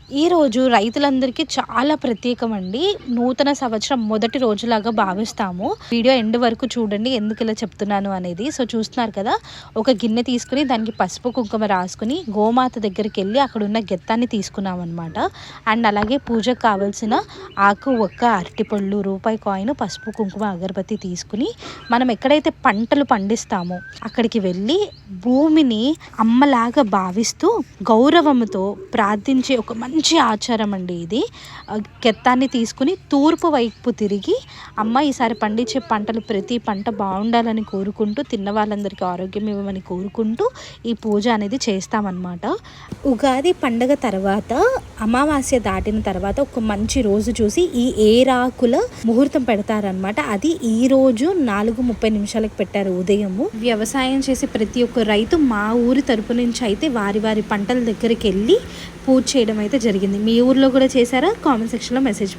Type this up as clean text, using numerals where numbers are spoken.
ఈరోజు రైతులందరికీ చాలా ప్రత్యేకమండి. నూతన సంవత్సరం మొదటి రోజులాగా భావిస్తాము. వీడియో ఎండ్ వరకు చూడండి ఎందుకు ఇలా చెప్తున్నాను అనేది. సో చూస్తున్నారు కదా, ఒక గిన్నె తీసుకుని దానికి పసుపు కుంకుమ రాసుకుని గోమాత దగ్గరికి వెళ్ళి అక్కడ ఉన్న గెత్తాన్ని తీసుకున్నాం అనమాట. అండ్ అలాగే పూజకు కావాల్సిన ఆకు, ఒక్క, అరటిపళ్ళు, రూపాయి కాయిన్, పసుపు కుంకుమ, అగరబత్తి తీసుకుని మనం ఎక్కడైతే పంటలు పండిస్తామో అక్కడికి వెళ్ళి భూమిని అమ్మలాగా భావిస్తూ గౌరవంతో ప్రార్థించే ఒక మంచి ఆచారం అండి ఇది. కెత్తాన్ని తీసుకుని తూర్పు వైపు తిరిగి, అమ్మ ఈసారి పండించే పంటలు ప్రతి పంట బాగుండాలని కోరుకుంటూ, తిన్న వాళ్ళందరికీ ఆరోగ్యం ఇవ్వమని కోరుకుంటూ ఈ పూజ అనేది చేస్తామన్నమాట. ఉగాది పండగ తర్వాత అమావాస్య దాటిన తర్వాత ఒక మంచి రోజు చూసి ఈ ఏరాకుల ముహూర్తం పెడతారనమాట. అది ఈ రోజు 4:30 పెట్టారు ఉదయము. వ్యవసాయం చేసే ప్రతి ఒక్క రైతు మా ఊరి తరపు నుంచి అయితే వారి పంటల దగ్గరికి వెళ్ళి పూజ చేయడం అయితే జరిగింది. మీ ఊర్లో కూడా చేశారా? కామెంట్ సెక్షన్లో మెసేజ్